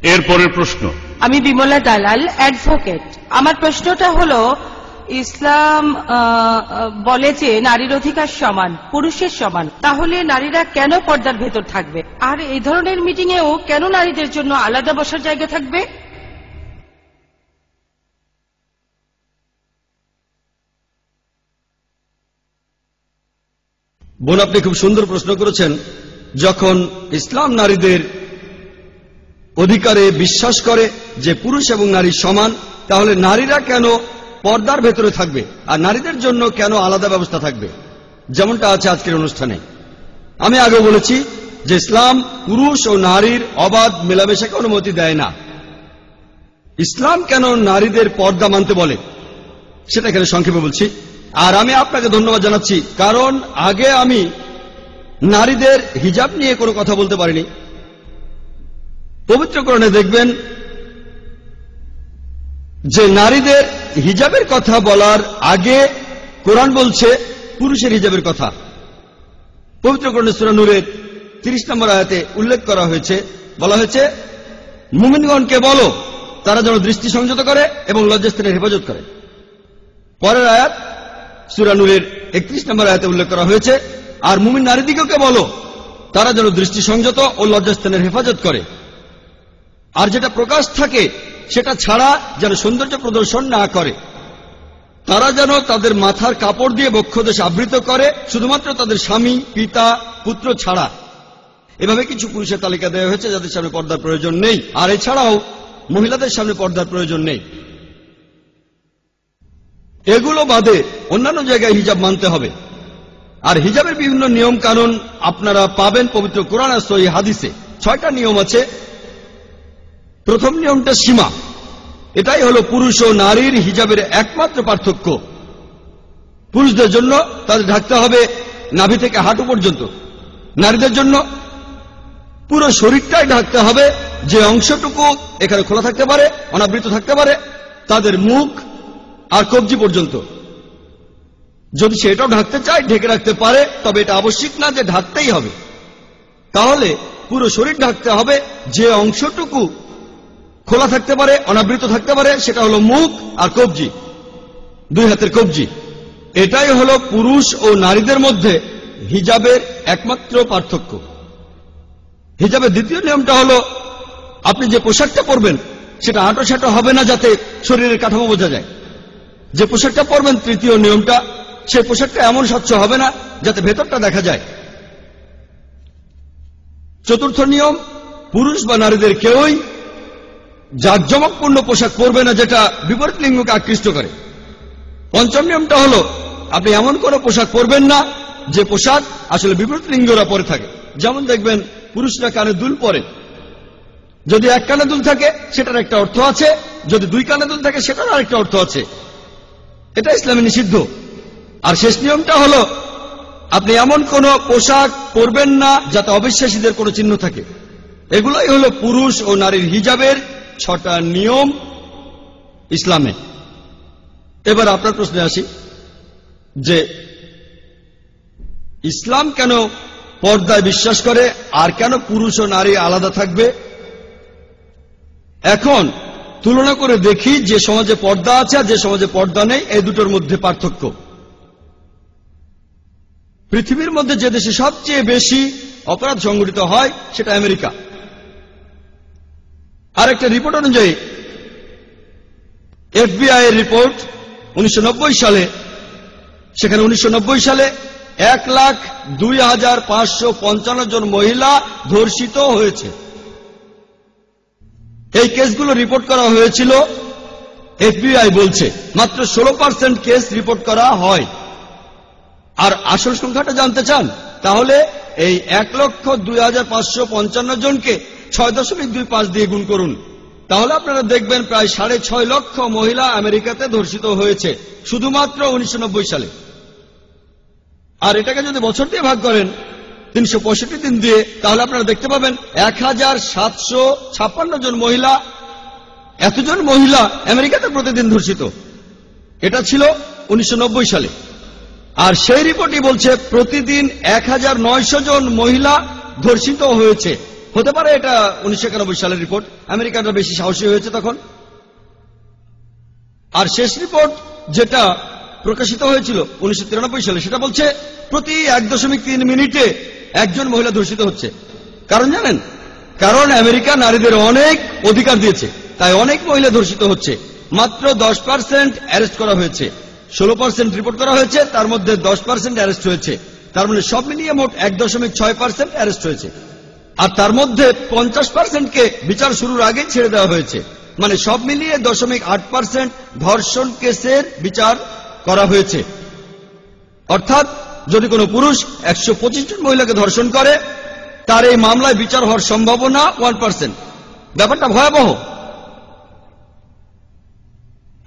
এরপরের প্রশ্ন। আমি বিমলা দালাল, অ্যাডভোকেট। আমার প্রশ্নটা হলো, ইসলাম বলে যে নারীর অধিকার সমান, পুরুষের সমান, তাহলে নারীরা কেন পর্দার ভেতর থাকবে? আর এই ধরনের মিটিংয়েও কেন নারীদের জন্য আলাদা বসার জায়গা থাকবে? বোন, আপনি খুব সুন্দর প্রশ্ন করেছেন। যখন ইসলাম নারীদের অধিকারে বিশ্বাস করে যে পুরুষ এবং নারী সমান, তাহলে নারীরা কেন পর্দার ভেতরে থাকবে আর নারীদের জন্য কেন আলাদা ব্যবস্থা থাকবে, যেমনটা আছে আজকের অনুষ্ঠানে? আমি আগে বলেছি যে ইসলাম পুরুষ ও নারীর অবাধ মেলামেশাকে অনুমতি দেয় না। ইসলাম কেন নারীদের পর্দা মানতে বলে সেটা এখানে সংক্ষেপে বলছি। আর আমি আপনাকে ধন্যবাদ জানাচ্ছি, কারণ আগে আমি নারীদের হিজাব নিয়ে কোনো কথা বলতে পারিনি। পবিত্র কোরআনে দেখবেন যে নারীদের হিজাবের কথা বলার আগে কোরআন বলছে পুরুষের হিজাবের কথা। পবিত্র কোরআনে সূরা নূরের 30 নম্বর আয়াতে উল্লেখ করা হয়েছে, বলা হয়েছে, মুমিনগণকে বলো তারা যেন দৃষ্টি সংযত করে এবং লজ্জাস্থানের হেফাজত করে। পরের আয়াত সূরা নূরের 31 নম্বর আয়াতে উল্লেখ করা হয়েছে, আর মুমিন নারীদিগকে বলো তারা যেন দৃষ্টি সংযত ও লজ্জাস্থানের হেফাজত করে। আর যেটা প্রকাশ থাকে সেটা ছাড়া যেন সৌন্দর্য প্রদর্শন না করে। তারা যেন তাদের মাথার কাপড় দিয়ে বক্ষদেশ আবৃত করে, শুধুমাত্র তাদের স্বামী, পিতা, পুত্র ছাড়া। এভাবে কিছু পুরুষের তালিকা দেওয়া হয়েছে যাদের সামনে পর্দার প্রয়োজন নেই, আর এছাড়াও মহিলাদের সামনে পর্দার প্রয়োজন নেই। এগুলো বাদে অন্যান্য জায়গায় হিজাব মানতে হবে। আর হিজাবের বিভিন্ন নিয়ম কানুন আপনারা পাবেন পবিত্র কোরআন আর সহিহ হাদিসে। 6টা নিয়ম আছে। প্রথম নিয়মটা সীমা। এটাই হলো পুরুষ ও নারীর হিজাবের একমাত্র পার্থক্য। পুরুষদের জন্য তাদের ঢাকতে হবে নাভি থেকে হাঁটু পর্যন্ত, নারীদের জন্য পুরো শরীরটাই ঢাকতে হবে। যে অংশটুকু এখানে খোলা থাকতে পারে, অনাবৃত থাকতে পারে, তাদের মুখ আর কবজি পর্যন্ত। যদি সে এটাও ঢাকতে চায় ঢেকে রাখতে পারে, তবে এটা আবশ্যিক না যে ঢাকতেই হবে। তাহলে পুরো শরীর ঢাকতে হবে। যে অংশটুকু খোলা থাকতে পারে, অনাবৃত থাকতে পারে, সেটা হলো মুখ আর কবজি, 2 হাতের কবজি। এটাই হলো পুরুষ ও নারীদের মধ্যে হিজাবের একমাত্র পার্থক্য। হিজাবের দ্বিতীয় নিয়মটা হলো আপনি যে পোশাকটা পরবেন সেটা আঁটো-সাঁটো হবে না, যাতে শরীরের কাঠামো বোঝা যায়। যে পোশাকটা পরবেন, তৃতীয় নিয়মটা, সেই পোশাকটা এমন স্বচ্ছ হবে না যাতে ভেতরটা দেখা যায়। চতুর্থ নিয়ম, পুরুষ বা নারীদের কেউই জাঁকজমকপূর্ণ পোশাক পরবে না যেটা বিপরীত লিঙ্গকে আকৃষ্ট করে। পঞ্চম নিয়মটা হলো আপনি এমন কোন পোশাক পরবেন না যে পোশাক আসলে বিপরীত লিঙ্গরা পরে থাকে। যেমন দেখবেন পুরুষরা কানে দুল পরে। যদি এক কানে দুল থাকে সেটার একটা অর্থ আছে, যদি 2 কানে দুল থাকে সেটার আরেকটা অর্থ আছে। এটা ইসলামে নিষিদ্ধ। আর শেষ নিয়মটা হলো আপনি এমন কোন পোশাক পরবেন না যাতে অবিশ্বাসীদের কোনো চিহ্ন থাকে। এগুলোই হলো পুরুষ ও নারীর হিজাবের 6টা নিয়ম ইসলামে। এবার আপনার প্রশ্নে আসি যে ইসলাম কেন পর্দায় বিশ্বাস করে আর কেন পুরুষ ও নারী আলাদা থাকবে। এখন তুলনা করে দেখি যে সমাজে পর্দা আছে আর যে সমাজে পর্দা নেই, এই দুটোর মধ্যে পার্থক্য। পৃথিবীর মধ্যে যে দেশে সবচেয়ে বেশি অপরাধ সংঘটিত হয় সেটা আমেরিকা। আর একটা রিপোর্ট অনুযায়ী, FBI এর রিপোর্ট 1990 সালে, সেখানে 1990 সালে 1,02,555 জন মহিলা ধর্ষিত হয়েছে। এই কেসগুলো রিপোর্ট করা হয়েছিল, FBI বলছে মাত্র 16% কেস রিপোর্ট করা হয়। আর আসল সংখ্যাটা জানতে চান, তাহলে এই 1,02,555 জনকে 6.25 দিয়ে গুণ করুন, তাহলে আপনারা দেখবেন প্রায় 6.5 লক্ষ মহিলা আমেরিকাতে ধর্ষিত হয়েছে শুধুমাত্র 1990 সালে। আর এটাকে যদি বছর দিয়ে ভাগ করেন 365 দিন দিয়ে, তাহলে আপনারা দেখতে পাবেন 1,756 জন মহিলা, এতজন মহিলা আমেরিকাতে প্রতিদিন ধর্ষিত। এটা ছিল 1990 সালে। আর সেই রিপোর্টই বলছে প্রতিদিন 1,900 জন মহিলা ধর্ষিত হয়েছে হতে পারে এটা 1991 সালের রিপোর্ট, আমেরিকানরা বেশি সাহসী হয়েছে তখন। আর শেষ রিপোর্ট যেটা প্রকাশিত হয়েছিল 1993 সালে, সেটা বলছে প্রতি 1.3 মিনিটে একজন মহিলা ধর্ষিত হচ্ছে। কারণ জানেন? কারণ আমেরিকা নারীদের অনেক অধিকার দিয়েছে, তাই অনেক মহিলা ধর্ষিত হচ্ছে। মাত্র 10% অ্যারেস্ট করা হয়েছে, 16% রিপোর্ট করা হয়েছে, তার মধ্যে 10% অ্যারেস্ট হয়েছে। তার মানে সব মিলিয়ে মোট 1.6% অ্যারেস্ট হয়েছে। আর তার মধ্যে 50%কে বিচার শুরুর আগে ছেড়ে দেওয়া হয়েছে। মানে সব মিলিয়ে 0.8% ধর্ষণ কেসের বিচার করা হয়েছে। অর্থাৎ যদি কোনো পুরুষ 125 জন মহিলাকে ধর্ষণ করে, তার এই মামলায় বিচার হওয়ার সম্ভাবনা 1%। ব্যাপারটা ভয়াবহ।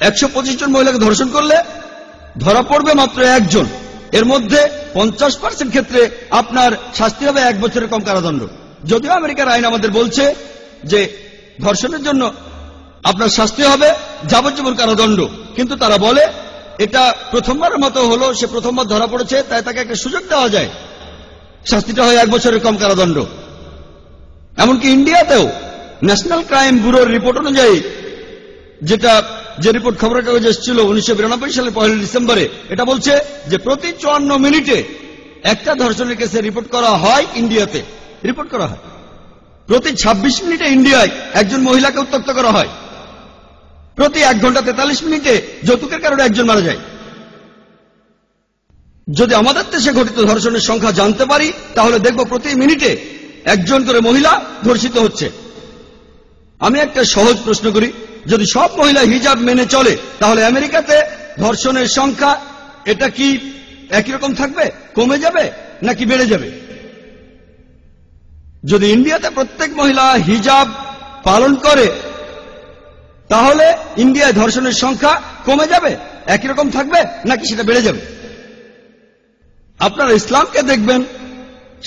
125 জন মহিলাকে ধর্ষণ করলে ধরা পড়বে মাত্র একজন। এর মধ্যে 50% ক্ষেত্রে আপনার শাস্তি হবে 1 বছরের কম কারাদণ্ড। যদিও আমেরিকার আইন আমাদের বলছে যে ধর্ষণের জন্য আপনার শাস্তি হবে যাবজ্জীবন কারাদণ্ড, কিন্তু তারা বলে এটা প্রথমবারের মতো হলো, সে প্রথমবার ধরা পড়েছে, তাই তাকে একটা সুযোগ দেওয়া যায়, শাস্তিটা হয় 1 বছরের কম কারাদণ্ড। এমনকি ইন্ডিয়াতেও ন্যাশনাল ক্রাইম ব্যুরোর রিপোর্ট অনুযায়ী, যে রিপোর্ট খবরের কাগজে এসেছিল 1992 সালের 1 ডিসেম্বরে, এটা বলছে যে প্রতি 54 মিনিটে একটা ধর্ষণের কেসে রিপোর্ট করা হয় ইন্ডিয়াতে। রিপোর্ট করা হয় প্রতি 26 মিনিটে ইন্ডিয়ায় একজন মহিলাকে উত্ত্যক্ত করা হয়। প্রতি 1 ঘন্টা 43 মিনিটে যৌতুকের কারণে একজন মারা যায়। যদি আমাদের দেশে ঘটিত ধর্ষণের সংখ্যা জানতে পারি, তাহলে দেখব প্রতি মিনিটে একজন করে মহিলা ধর্ষিত হচ্ছে। আমি একটা সহজ প্রশ্ন করি, যদি সব মহিলা হিজাব মেনে চলে, তাহলে আমেরিকাতে ধর্ষণের সংখ্যা এটা কি একই রকম থাকবে, কমে যাবে নাকি বেড়ে যাবে? যদি ইন্ডিয়াতে প্রত্যেক মহিলা হিজাব পালন করে, তাহলে ইন্ডিয়ায় ধর্ষণের সংখ্যা কমে যাবে, একই রকম থাকবে নাকি সেটা বেড়ে যাবে? আপনারা ইসলামকে দেখবেন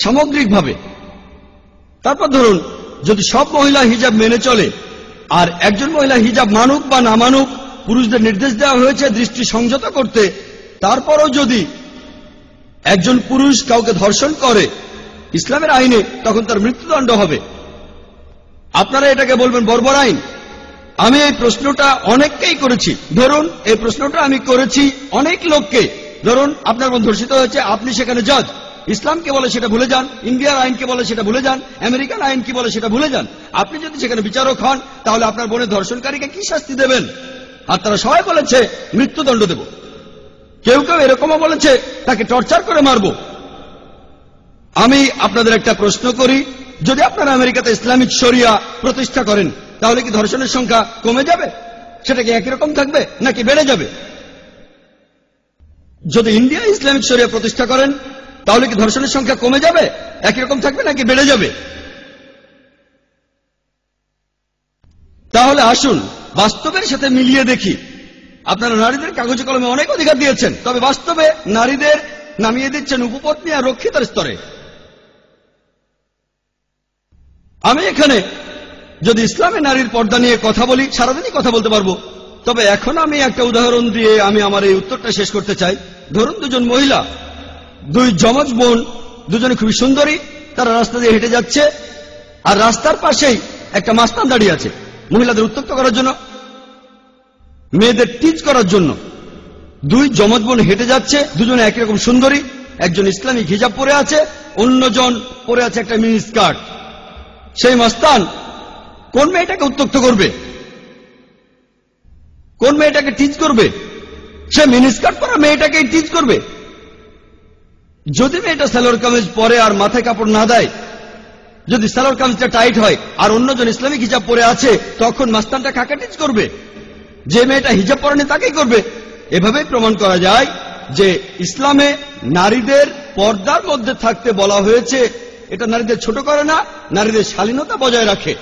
সামগ্রিকভাবে। তারপর ধরুন, যদি সব মহিলা হিজাব মেনে চলে, আর একজন মহিলা হিজাব মানুক বা না মানুক, পুরুষদের নির্দেশ দেওয়া হয়েছে দৃষ্টি সংযত করতে, তারপরও যদি একজন পুরুষ কাউকে ধর্ষণ করে ইসলামের আইনে, তখন তার মৃত্যুদণ্ড হবে। আপনারা এটাকে বলবেন বর্বর আইন। আমি এই প্রশ্নটা অনেককেই করেছি। ধরুন এই প্রশ্নটা আমি করেছি অনেক লোককে। ধরুন আপনার বোন ধর্ষিত হয়েছে, আপনি সেখানে জজ। ইসলাম কে বলে সেটা ভুলে যান, ইন্ডিয়ার আইন কে বলে সেটা ভুলে যান, আমেরিকান আইন কি বলে সেটা ভুলে যান। আপনি যদি সেখানে বিচারক হন, তাহলে আপনার বোনের ধর্ষণকারীকে কি শাস্তি দেবেন? আর তারা সবাই বলেছে মৃত্যুদণ্ড দেব। কেউ কেউ এরকমও বলেছে তাকে টর্চার করে মারব। আমি আপনাদের একটা প্রশ্ন করি, যদি আপনারা আমেরিকাতে ইসলামিক শরিয়া প্রতিষ্ঠা করেন, তাহলে কি ধর্ষণের সংখ্যা কমে যাবে? সেটা কি একই রকম থাকবে নাকি বেড়ে যাবে? যদি ইন্ডিয়া ইসলামিক শরিয়া প্রতিষ্ঠা করেন, তাহলে কি ধর্ষণের সংখ্যা কমে যাবে, একই রকম থাকবে নাকি বেড়ে যাবে? তাহলে আসুন বাস্তবের সাথে মিলিয়ে দেখি। আপনারা নারীদের কাগজে কলমে অনেক অধিকার দিয়েছেন, তবে বাস্তবে নারীদের নামিয়ে দিচ্ছেন উপপত্নী আর রক্ষিতার স্তরে। আমি এখানে যদি ইসলামে নারীর পর্দা নিয়ে কথা বলি, সারাদিনই কথা বলতে পারবো। তবে এখন আমি একটা উদাহরণ দিয়ে আমি আমার এই উত্তরটা শেষ করতে চাই। ধরুন দুজন মহিলা, 2 যমজ বোন, দুজনে খুবই সুন্দরী, তারা রাস্তা দিয়ে হেঁটে যাচ্ছে, আর রাস্তার পাশেই একটা মাস্তান দাঁড়িয়ে আছে মহিলাদের উত্ত্যক্ত করার জন্য, মেয়েদের টিচ করার জন্য। 2 যমজ বোন হেঁটে যাচ্ছে, দুজনে একই রকম সুন্দরী, একজন ইসলামিক হিজাব পরে আছে, অন্যজন পরে আছে একটা মিনি স্কার্ট। সেই মাস্তান কোন মেয়েটাকে উত্ত্যক্ত করবে? কোন মেয়েটাকে টিচ করবে? সে মিনি স্কার্ট পরা মেয়েটাকে টিচ করবে। যদি মেয়েটা সালোয়ার কামিজ পরে আর মাথায় কাপড় না দেয়, যদি সালোয়ার কামিজটা টাইট হয় আর অন্যজন ইসলামিক হিজাব পরে আছে, তখন মাস্তানটা কাকে টিচ করবে? যে মেয়েটা হিজাব পরেনি তাকেই করবে। এভাবেই প্রমাণ করা যায় যে ইসলামে নারীদের পর্দার মধ্যে থাকতে বলা হয়েছে। এটা নারীদের ছোট করে না, নারীদের শালীনতা বজায় রাখে।